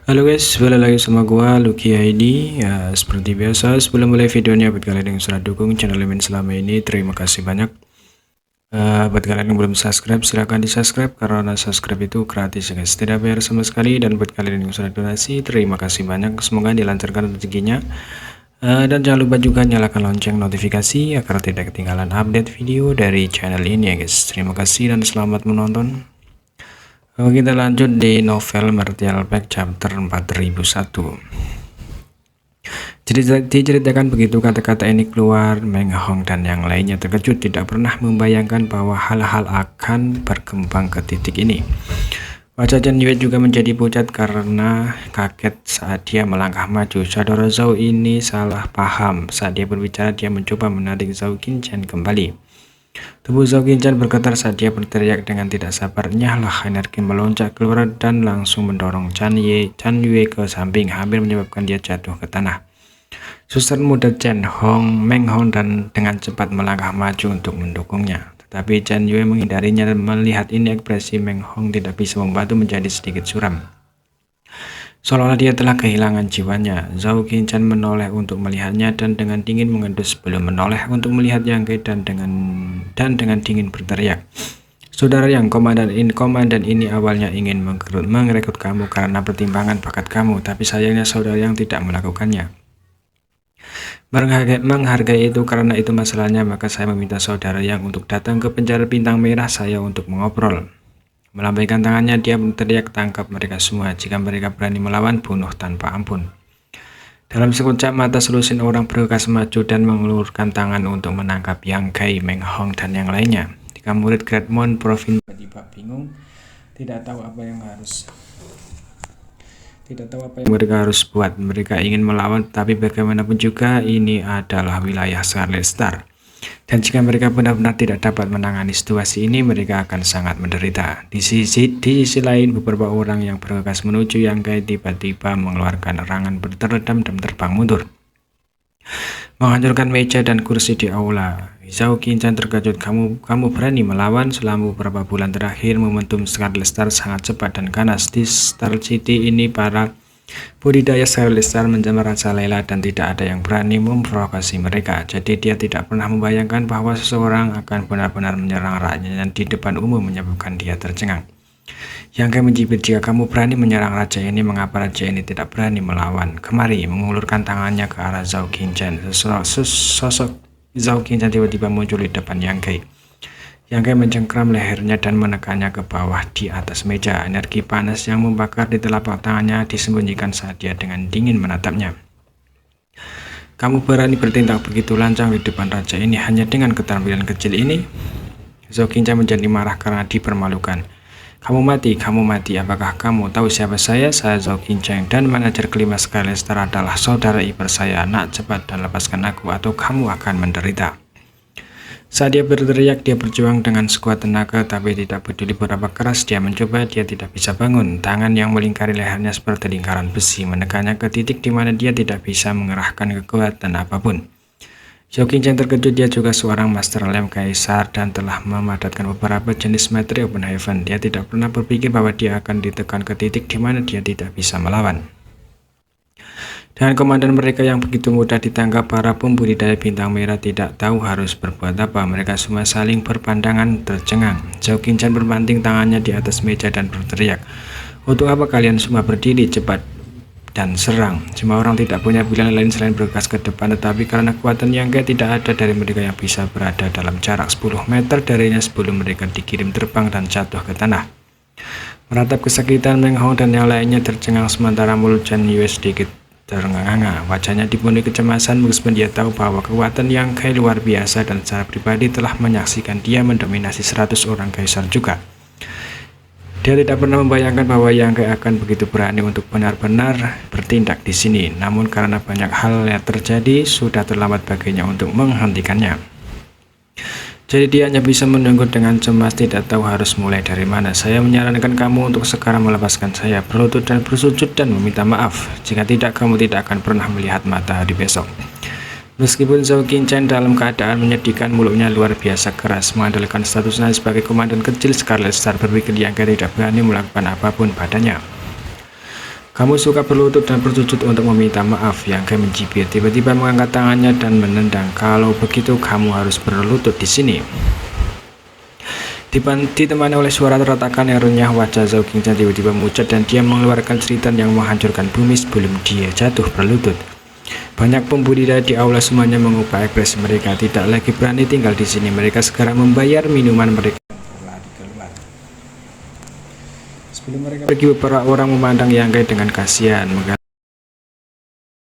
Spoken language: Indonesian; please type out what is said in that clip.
Halo guys, balik lagi sama gua Lucky ID. Ya, seperti biasa sebelum mulai videonya, buat kalian yang sudah dukung channel Mimin selama ini, terima kasih banyak. Buat kalian yang belum subscribe, silahkan di subscribe karena subscribe itu gratis ya guys, tidak bayar sama sekali. Dan buat kalian yang sudah donasi, terima kasih banyak, semoga dilancarkan rezekinya. Dan jangan lupa juga nyalakan lonceng notifikasi agar tidak ketinggalan update video dari channel ini ya guys. Terima kasih dan selamat menonton. Kita lanjut di novel Martial Pack chapter 4001. Jadi diceritakan begitu kata-kata ini keluar, Meng Hong dan yang lainnya terkejut, tidak pernah membayangkan bahwa hal-hal akan berkembang ke titik ini. Wajah Chen Yue juga menjadi pucat karena kaget saat dia melangkah maju. Saudara Zhao ini salah paham. Saat dia berbicara, dia mencoba menarik Zhao Qinchan kembali. Tubuh Zhao Qinchan bergetar saat dia berteriak dengan tidak sabar. Nyahlah, energi melonjak keluar dan langsung mendorong Chen Yue ke samping, hampir menyebabkan dia jatuh ke tanah. Suster muda Meng Hong dan dengan cepat melangkah maju untuk mendukungnya. Tetapi Chen Yue menghindarinya dan melihat ini ekspresi Meng Hong tidak bisa membantu menjadi sedikit suram. Seolah-olah dia telah kehilangan jiwanya. Zhao Qinchan menoleh untuk melihatnya dan dengan dingin mengendus sebelum menoleh untuk melihat Yang Ke dan dengan dingin berteriak. Saudara Yang, komandan ini awalnya ingin merekrut kamu karena pertimbangan bakat kamu, tapi sayangnya saudara Yang tidak melakukannya. Menghargai itu karena itu masalahnya, maka saya meminta saudara Yang untuk datang ke penjara bintang merah saya untuk mengobrol. Melambaikan tangannya, dia berteriak, tangkap mereka semua. Jika mereka berani melawan, bunuh tanpa ampun. Dalam sekejap mata, selusin orang bergegas maju dan mengulurkan tangan untuk menangkap Yang Kai, Meng Hong, dan yang lainnya. Tiga murid Great Moon Province tiba-tiba bingung, tidak tahu apa yang mereka harus buat. Mereka ingin melawan, tapi bagaimanapun juga ini adalah wilayah Scarlet Star. Dan jika mereka benar-benar tidak dapat menangani situasi ini, mereka akan sangat menderita. Di sisi lain, beberapa orang yang bergegas menuju Yang Kai tiba-tiba mengeluarkan erangan berteredam dan terbang mundur, menghancurkan meja dan kursi di aula. Zhao Qinchan terkejut. Kamu berani melawan? Selama beberapa bulan terakhir, momentum Scarlet Star sangat cepat dan ganas. Di Star City ini, para budidaya Scarlet Star merasa lelah dan tidak ada yang berani memprovokasi mereka. Jadi dia tidak pernah membayangkan bahwa seseorang akan benar-benar menyerang rakyatnya di depan umum, menyebabkan dia tercengang. Yang Kai mencibir, jika kamu berani menyerang raja ini, mengapa raja ini tidak berani melawan? Kemari, mengulurkan tangannya ke arah Zhao Qinchan. Sosok Zhao Qinchan tiba-tiba muncul di depan Yang Kai. Yang Kai mencengkram lehernya dan menekannya ke bawah di atas meja. Energi panas yang membakar di telapak tangannya disembunyikan saat dia dengan dingin menatapnya. Kamu berani bertindak begitu lancang di depan raja ini hanya dengan keterampilan kecil ini? Zhao Qinchan menjadi marah karena dipermalukan. Kamu mati. Apakah kamu tahu siapa saya? Saya Zhao Qinchan dan manajer kelima Scarlet Star adalah saudara ipar saya. Nak, cepat dan lepaskan aku atau kamu akan menderita. Saat dia berteriak, dia berjuang dengan sekuat tenaga, tapi tidak peduli berapa keras dia mencoba, dia tidak bisa bangun. Tangan yang melingkari lehernya seperti lingkaran besi, menekannya ke titik di mana dia tidak bisa mengerahkan kekuatan apapun. Zhao Qinchan terkejut, dia juga seorang Master Lem Kaisar dan telah memadatkan beberapa jenis materi Open Heaven. Dia tidak pernah berpikir bahwa dia akan ditekan ke titik di mana dia tidak bisa melawan. Dengan komandan mereka yang begitu mudah ditangkap, para pembudidaya bintang merah tidak tahu harus berbuat apa. Mereka semua saling berpandangan tercengang. Zhao Qinchan berbanting tangannya di atas meja dan berteriak, untuk apa kalian semua berdiri? Cepat dan serang. Semua orang tidak punya pilihan lain selain bergegas ke depan, tetapi karena kekuatan Yang Kai, tidak ada dari mereka yang bisa berada dalam jarak 10 meter darinya sebelum mereka dikirim terbang dan jatuh ke tanah. Meratap kesakitan, Meng Hong dan yang lainnya tercengang, sementara mulut Chen Yue sedikit terengah-engah. Wajahnya dipenuhi kecemasan meskipun dia tahu bahwa kekuatan Yang Kai luar biasa dan secara pribadi telah menyaksikan dia mendominasi 100 orang kaisar juga. Dia tidak pernah membayangkan bahwa Yang Kai akan begitu berani untuk benar-benar bertindak di sini. Namun karena banyak hal yang terjadi, sudah terlambat baginya untuk menghentikannya. Jadi dia hanya bisa menunggu dengan cemas, tidak tahu harus mulai dari mana. Saya menyarankan kamu untuk sekarang melepaskan saya, berlutut dan bersujud dan meminta maaf. Jika tidak, kamu tidak akan pernah melihat matahari besok. Meskipun Zhao Qinchan dalam keadaan menyedihkan, mulutnya luar biasa keras. Mengandalkan statusnya sebagai komandan kecil Scarlet Star, berpikir Yang Kai tidak berani melakukan apapun padanya. Kamu suka berlutut dan bersujud untuk meminta maaf. Yang mencibir tiba-tiba mengangkat tangannya dan menendang. Kalau begitu kamu harus berlutut di sini. Ditemani oleh suara retakan yang renyah, wajah Zhao Qingshan tiba-tiba memucat dan dia mengeluarkan cerita yang menghancurkan bumi sebelum dia jatuh berlutut. Banyak pembudidaya di aula semuanya mengubah ekspresi mereka, tidak lagi berani tinggal di sini. Mereka sekarang membayar minuman mereka berlari keluar. Sebelum mereka pergi, beberapa orang memandang Yang Kai dengan kasihan.